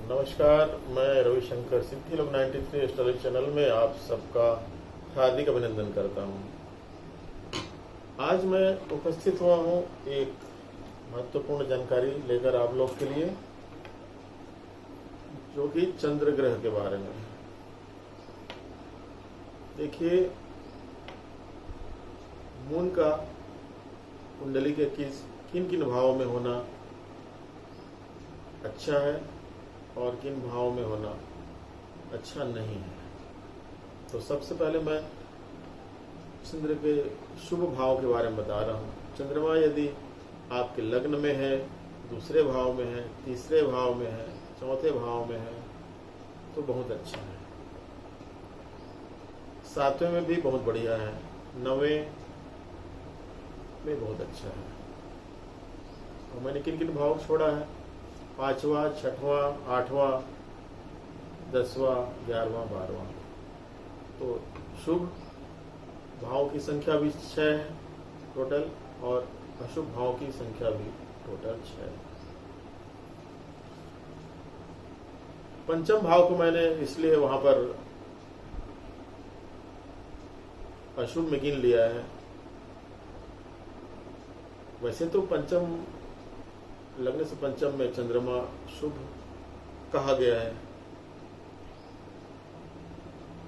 नमस्कार, मैं रविशंकर सिद्धि लोग 93 एस्ट्रोलॉजी चैनल में आप सबका हार्दिक अभिनंदन करता हूं। आज मैं उपस्थित हुआ हूं एक महत्वपूर्ण जानकारी लेकर आप लोग के लिए, जो कि चंद्र ग्रह के बारे में है। देखिए, मून का कुंडली के किन किन भावों में होना अच्छा है और किन भावों में होना अच्छा नहीं है। तो सबसे पहले मैं चंद्र के शुभ भाव के बारे में बता रहा हूँ। चंद्रमा यदि आपके लग्न में है, दूसरे भाव में है, तीसरे भाव में है, चौथे भाव में है तो बहुत अच्छा है। सातवें में भी बहुत बढ़िया है, नवें में बहुत अच्छा है। और मैंने किन किन भाव छोड़ा है? पांचवा, छठवां, आठवां, 10वां, 11वां, 12वां। तो शुभ भाव की संख्या भी 6 है टोटल, और अशुभ भाव की संख्या भी टोटल 6 है। पंचम भाव को मैंने इसलिए वहां पर अशुभ में गिन लिया है। वैसे तो पंचम लगने से पंचम में चंद्रमा शुभ कहा गया है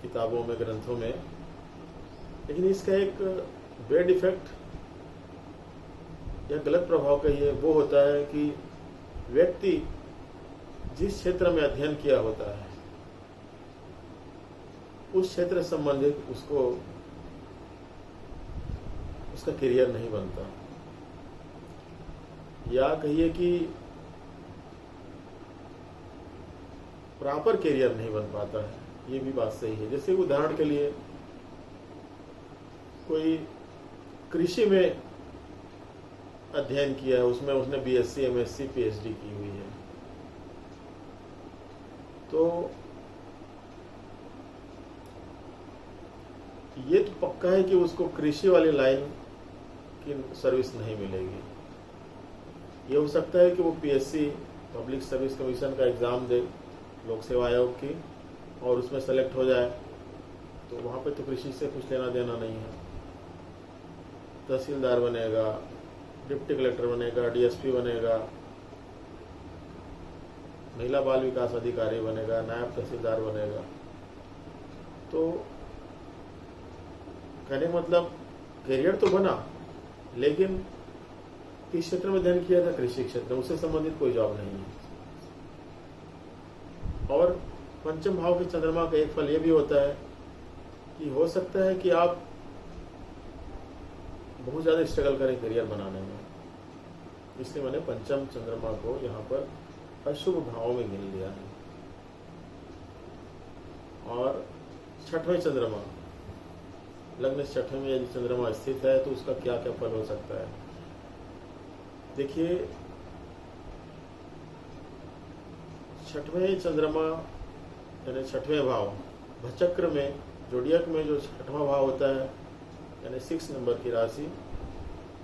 किताबों में, ग्रंथों में, लेकिन इसका एक बैड इफेक्ट या गलत प्रभाव कहिए वो होता है कि व्यक्ति जिस क्षेत्र में अध्ययन किया होता है उस क्षेत्र से संबंधित उसको उसका करियर नहीं बनता, या कहिए कि प्रॉपर करियर नहीं बन पाता है। ये भी बात सही है। जैसे उदाहरण के लिए कोई कृषि में अध्ययन किया है, उसमें उसने बीएससी, एमएससी, पीएचडी की हुई है, तो ये तो पक्का है कि उसको कृषि वाली लाइन की सर्विस नहीं मिलेगी। ये हो सकता है कि वो पीएससी, पब्लिक सर्विस कमीशन का एग्ज़ाम दे, लोक सेवा आयोग की, और उसमें सेलेक्ट हो जाए, तो वहाँ पे तो कृषि से कुछ लेना देना नहीं है। तहसीलदार बनेगा, डिप्टी कलेक्टर बनेगा, डीएसपी बनेगा, महिला बाल विकास अधिकारी बनेगा, नायब तहसीलदार बनेगा। तो कहने का मतलब करियर तो बना, लेकिन किस क्षेत्र में अध्ययन किया था? कृषि क्षेत्र, उससे संबंधित कोई जॉब नहीं है। और पंचम भाव के चंद्रमा का एक फल ये भी होता है कि हो सकता है कि आप बहुत ज्यादा स्ट्रगल करें करियर बनाने में, इसलिए मैंने पंचम चंद्रमा को यहाँ पर अशुभ भाव में गिन लिया है। और छठवें चंद्रमा, लग्न से छठवें में यदि चंद्रमा स्थित है तो उसका क्या क्या फल हो सकता है? देखिए, छठवें चंद्रमा यानी छठवें भाव भचक्र में, जोडियक में जो छठवां भाव होता है, यानी 6 नंबर की राशि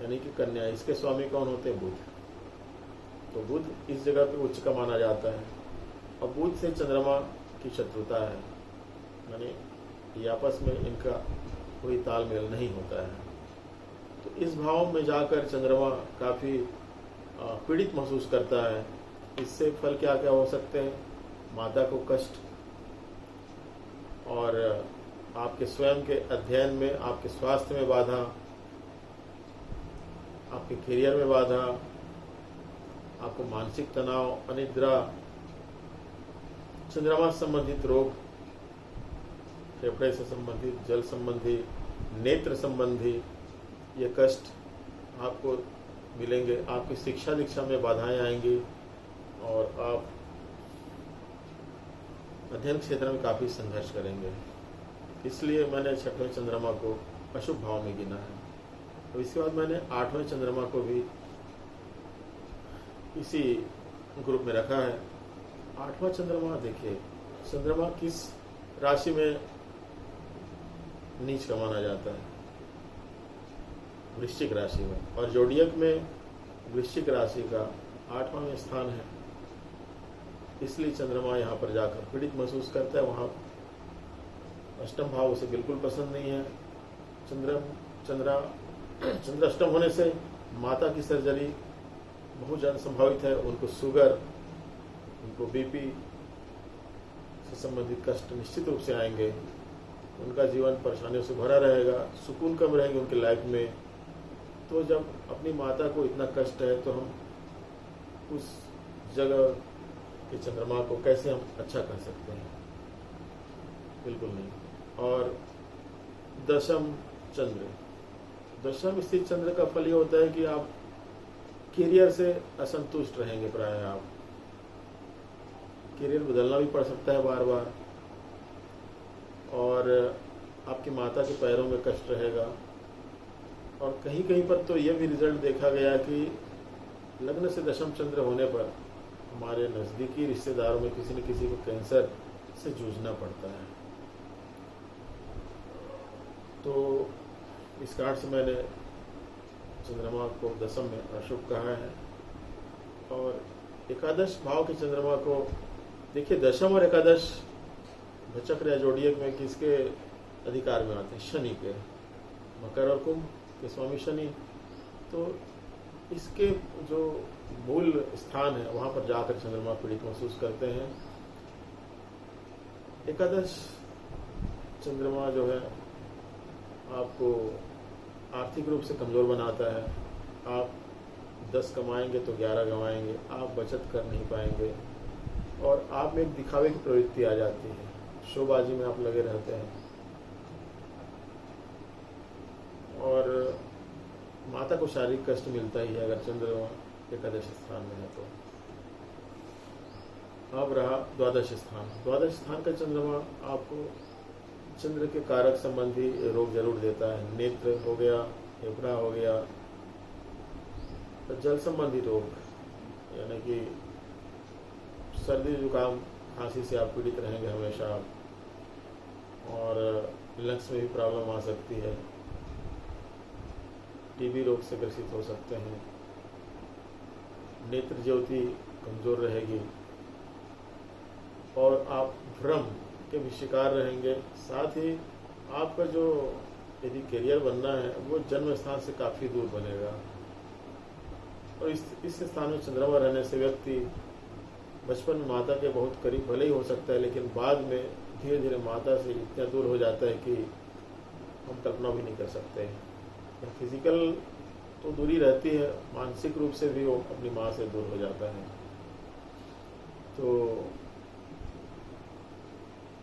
यानी कि कन्या, इसके स्वामी कौन होते हैं? बुध। तो बुध इस जगह पे उच्च का माना जाता है, और बुध से चंद्रमा की शत्रुता है, यानी ये आपस में इनका कोई तालमेल नहीं होता है। तो इस भाव में जाकर चंद्रमा काफी पीड़ित महसूस करता है। इससे फल क्या क्या हो सकते हैं? माता को कष्ट, और आपके स्वयं के अध्ययन में, आपके स्वास्थ्य में बाधा, आपके करियर में बाधा, आपको मानसिक तनाव, अनिद्रा, चंद्रमा से संबंधित रोग, फेफड़े से संबंधित, जल संबंधी, नेत्र संबंधी ये कष्ट आपको मिलेंगे। आपकी शिक्षा दीक्षा में बाधाएं आएंगी, और आप अध्ययन क्षेत्र में काफी संघर्ष करेंगे। इसलिए मैंने छठवें चंद्रमा को अशुभ भाव में गिना है। तो इसके बाद मैंने 8वें चंद्रमा को भी इसी ग्रुप में रखा है। 8वां चंद्रमा, देखिए चंद्रमा किस राशि में नीच का माना जाता है? वृश्चिक राशि में, और जोडियक में वृश्चिक राशि का 8वां में स्थान है, इसलिए चंद्रमा यहाँ पर जाकर पीड़ित महसूस करता है। वहाँ अष्टम भाव उसे बिल्कुल पसंद नहीं है। चंद्र अष्टम होने से माता की सर्जरी बहुत ज़्यादा संभावित है। उनको शुगर, उनको बीपी से संबंधित कष्ट निश्चित रूप से आएंगे। उनका जीवन परेशानियों से भरा रहेगा, सुकून कम रहेंगे उनकी लाइफ में। तो जब अपनी माता को इतना कष्ट है तो हम उस जगह के चंद्रमा को कैसे हम अच्छा कर सकते हैं? बिल्कुल नहीं। और दशम चंद्र, दशम स्थित चंद्र का फल ये होता है कि आप करियर से असंतुष्ट रहेंगे। प्राय आप करियर बदलना भी पड़ सकता है बार बार, और आपकी माता के पैरों में कष्ट रहेगा। और कहीं कहीं पर तो यह भी रिजल्ट देखा गया कि लग्न से दशम चंद्र होने पर हमारे नज़दीकी रिश्तेदारों में किसी न किसी को कैंसर से जूझना पड़ता है। तो इस कारण से मैंने चंद्रमा को दशम में अशुभ कहा है। और एकादश भाव के चंद्रमा को देखिए, दशम और एकादश भचक्र या जोड़ियक में किसके अधिकार में आते हैं? शनि के। मकर और कुंभ के स्वामी शनि। तो इसके जो मूल स्थान है वहाँ पर जाकर चंद्रमा पीड़ित महसूस करते हैं। एकादश चंद्रमा जो है आपको आर्थिक रूप से कमज़ोर बनाता है। आप 10 कमाएंगे तो 11 गंवाएंगे, आप बचत कर नहीं पाएंगे और आप में एक दिखावे की प्रवृत्ति आ जाती है, शोबाजी में आप लगे रहते हैं। और माता को शारीरिक कष्ट मिलता ही है अगर चंद्रमा एकादश स्थान में है तो। अब रहा द्वादश स्थान। द्वादश स्थान का चंद्रमा आपको चंद्र के कारक संबंधी रोग जरूर देता है। नेत्र हो गया, फेफड़ा हो गया, जल संबंधी रोग, यानी कि सर्दी जुकाम खांसी से आप पीड़ित रहेंगे हमेशा। और लंग्स में भी प्रॉब्लम आ सकती है। टीबी रोग से ग्रसित हो सकते हैं। नेत्र ज्योति कमजोर रहेगी और आप भ्रम के भी शिकार रहेंगे। साथ ही आपका जो यदि करियर बनना है वो जन्म स्थान से काफ़ी दूर बनेगा। और इस स्थान में चंद्रमा रहने से व्यक्ति बचपन में माता के बहुत करीब भले ही हो सकता है, लेकिन बाद में धीरे धीरे माता से इतना दूर हो जाता है कि हम कल्पना भी नहीं कर सकते। फिजिकल तो दूरी रहती है, मानसिक रूप से भी वो अपनी माँ से दूर हो जाता है। तो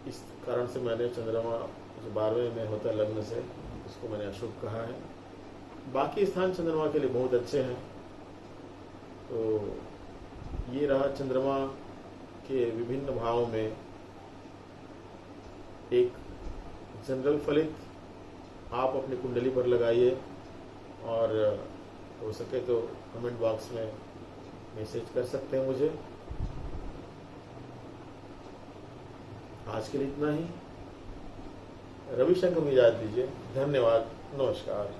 इस कारण से मैंने चंद्रमा जो 12वें में होता है लग्न से, उसको मैंने अशुभ कहा है। बाकी स्थान चंद्रमा के लिए बहुत अच्छे हैं। तो ये रहा चंद्रमा के विभिन्न भावों में एक जनरल फलित। आप अपनी कुंडली पर लगाइए और हो सके तो कमेंट बॉक्स में मैसेज कर सकते हैं मुझे। आज के लिए इतना ही। रविशंकर को इजाज़त दीजिए। धन्यवाद। नमस्कार।